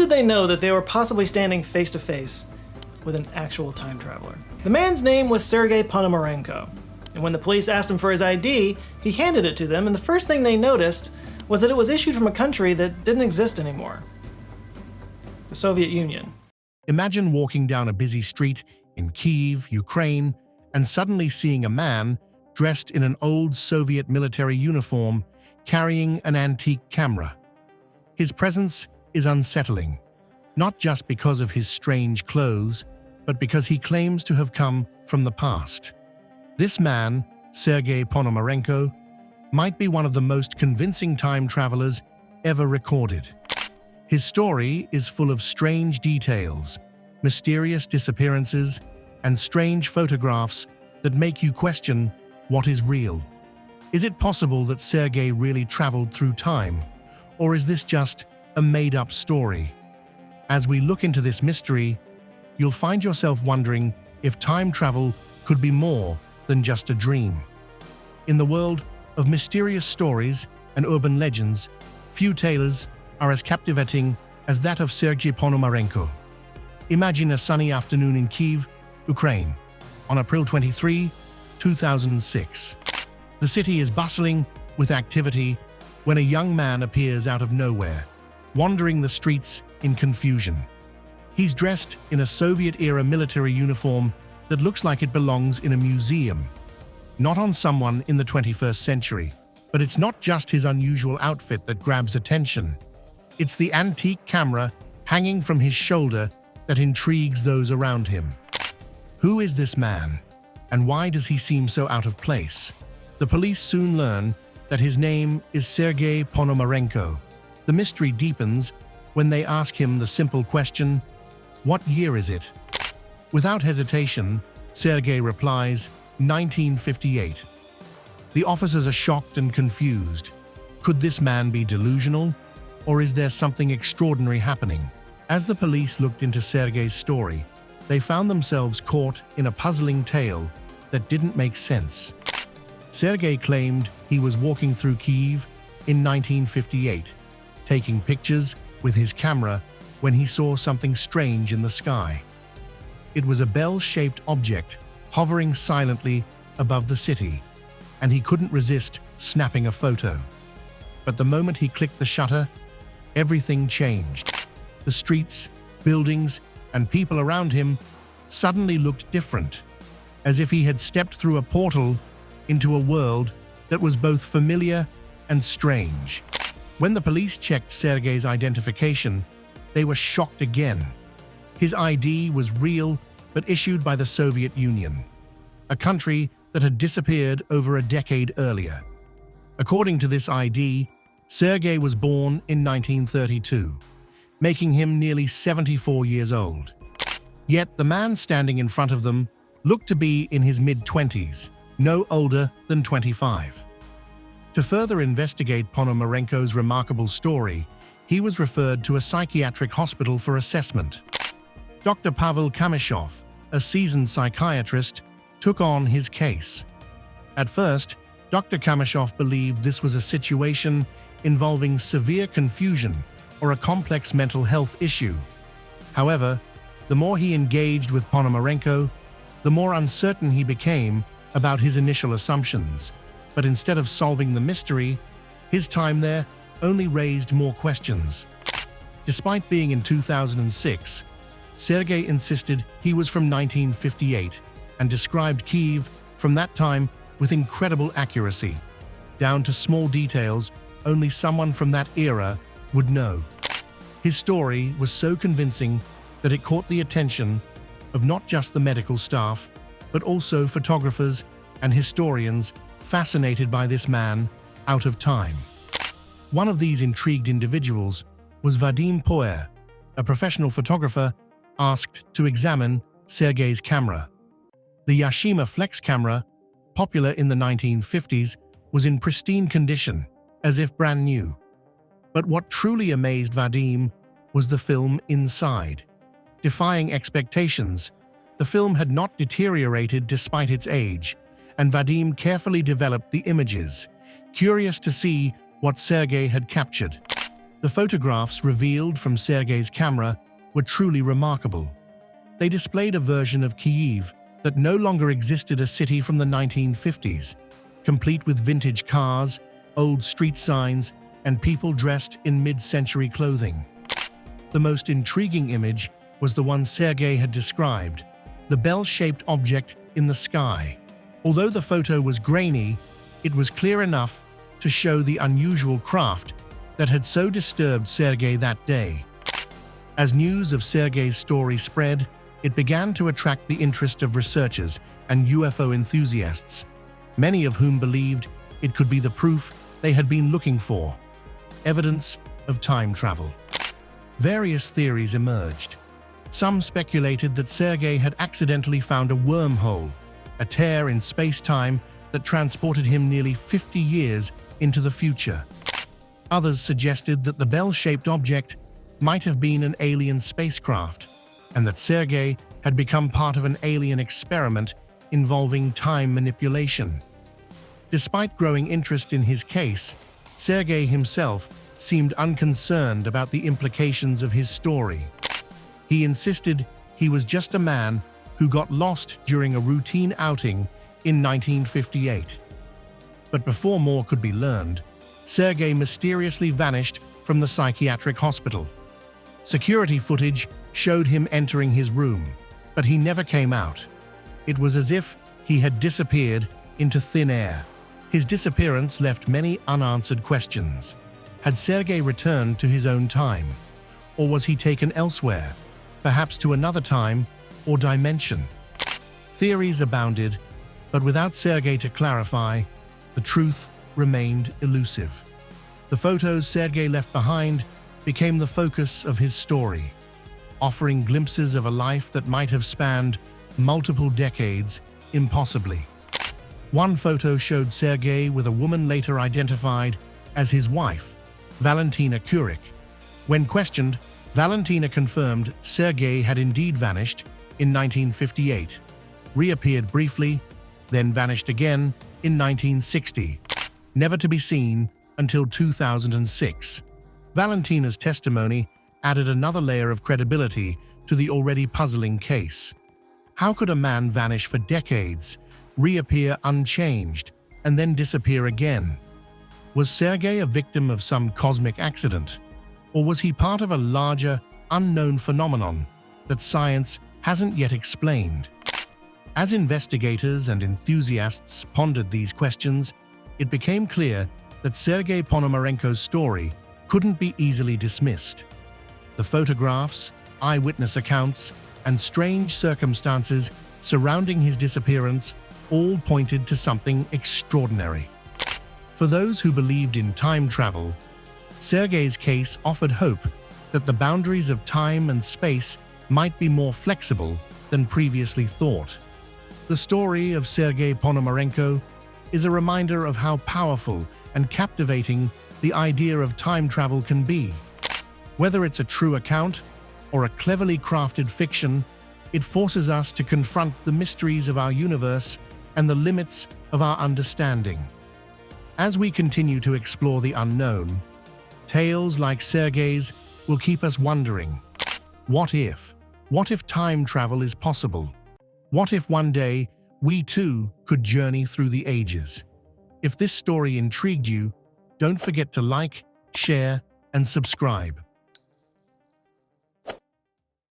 did they know that they were possibly standing face to face with an actual time traveler? The man's name was Sergei Ponomarenko, and when the police asked him for his ID, he handed it to them, and the first thing they noticed was that it was issued from a country that didn't exist anymore. The Soviet Union. Imagine walking down a busy street in Kyiv, Ukraine, and suddenly seeing a man dressed in an old Soviet military uniform carrying an antique camera. His presence is unsettling, not just because of his strange clothes, but because he claims to have come from the past. This man, Sergei Ponomarenko, might be one of the most convincing time travelers ever recorded. His story is full of strange details, mysterious disappearances, and strange photographs that make you question what is real. Is it possible that Sergei really traveled through time, or is this just a made-up story? As we look into this mystery, you'll find yourself wondering if time travel could be more than just a dream. In the world of mysterious stories and urban legends, few tales are as captivating as that of Sergei Ponomarenko. Imagine a sunny afternoon in Kyiv, Ukraine, on April 23, 2006. The city is bustling with activity when a young man appears out of nowhere, wandering the streets in confusion. He's dressed in a Soviet-era military uniform that looks like it belongs in a museum, not on someone in the 21st century. But it's not just his unusual outfit that grabs attention. It's the antique camera hanging from his shoulder that intrigues those around him. Who is this man, and why does he seem so out of place? The police soon learn that his name is Sergei Ponomarenko. The mystery deepens when they ask him the simple question, "What year is it?" Without hesitation, Sergei replies, 1958. The officers are shocked and confused. Could this man be delusional, or is there something extraordinary happening? As the police looked into Sergei's story, they found themselves caught in a puzzling tale that didn't make sense. Sergei claimed he was walking through Kyiv in 1958, taking pictures with his camera when he saw something strange in the sky. It was a bell-shaped object hovering silently above the city, and he couldn't resist snapping a photo. But the moment he clicked the shutter, everything changed. The streets, buildings, and people around him suddenly looked different, as if he had stepped through a portal into a world that was both familiar and strange. When the police checked Sergei's identification, they were shocked again. His ID was real, but issued by the Soviet Union, a country that had disappeared over a decade earlier. According to this ID, Sergei was born in 1932, making him nearly 74 years old. Yet the man standing in front of them looked to be in his mid-20s, no older than 25. To further investigate Ponomarenko's remarkable story, he was referred to a psychiatric hospital for assessment. Dr. Pavel Kamishov, a seasoned psychiatrist, took on his case. At first, Dr. Kamishov believed this was a situation involving severe confusion or a complex mental health issue. However, the more he engaged with Ponomarenko, the more uncertain he became about his initial assumptions. But instead of solving the mystery, his time there only raised more questions. Despite being in 2006, Sergei insisted he was from 1958 and described Kyiv from that time with incredible accuracy, down to small details only someone from that era would know. His story was so convincing that it caught the attention of not just the medical staff, but also photographers and historians fascinated by this man out of time. One of these intrigued individuals was Vadim Poer, a professional photographer asked to examine Sergei's camera. The Yashica Flex camera, popular in the 1950s, was in pristine condition, as if brand new. But what truly amazed Vadim was the film inside. Defying expectations, the film had not deteriorated despite its age, and Vadim carefully developed the images, curious to see what Sergei had captured. The photographs revealed from Sergei's camera were truly remarkable. They displayed a version of Kyiv that no longer existed, a city from the 1950s, complete with vintage cars, old street signs, and people dressed in mid-century clothing. The most intriguing image was the one Sergei had described, the bell-shaped object in the sky. Although the photo was grainy, it was clear enough to show the unusual craft that had so disturbed Sergei that day. As news of Sergei's story spread, it began to attract the interest of researchers and UFO enthusiasts, many of whom believed it could be the proof they had been looking for: evidence of time travel. Various theories emerged. Some speculated that Sergei had accidentally found a wormhole, a tear in space-time that transported him nearly 50 years into the future. Others suggested that the bell-shaped object might have been an alien spacecraft, and that Sergei had become part of an alien experiment involving time manipulation. Despite growing interest in his case, Sergei himself seemed unconcerned about the implications of his story. He insisted he was just a man who got lost during a routine outing in 1958. But before more could be learned, Sergei mysteriously vanished from the psychiatric hospital. Security footage showed him entering his room, but he never came out. It was as if he had disappeared into thin air. His disappearance left many unanswered questions. Had Sergei returned to his own time? Or was he taken elsewhere, perhaps to another time or dimension? Theories abounded, but without Sergei to clarify, the truth remained elusive. The photos Sergei left behind became the focus of his story, offering glimpses of a life that might have spanned multiple decades impossibly. One photo showed Sergei with a woman later identified as his wife, Valentina Kurik. When questioned, Valentina confirmed Sergei had indeed vanished in 1958, reappeared briefly, then vanished again in 1960, never to be seen until 2006. Valentina's testimony added another layer of credibility to the already puzzling case. How could a man vanish for decades, reappear unchanged, and then disappear again? Was Sergei a victim of some cosmic accident? Or was he part of a larger, unknown phenomenon that science hasn't yet explained? As investigators and enthusiasts pondered these questions, it became clear that Sergei Ponomarenko's story couldn't be easily dismissed. The photographs, eyewitness accounts, and strange circumstances surrounding his disappearance all pointed to something extraordinary. For those who believed in time travel, Sergei's case offered hope that the boundaries of time and space might be more flexible than previously thought. The story of Sergei Ponomarenko is a reminder of how powerful and captivating the idea of time travel can be. Whether it's a true account or a cleverly crafted fiction, it forces us to confront the mysteries of our universe and the limits of our understanding. As we continue to explore the unknown, tales like Sergei's will keep us wondering, what if? What if time travel is possible? What if one day we too could journey through the ages? If this story intrigued you, don't forget to like, share, and subscribe.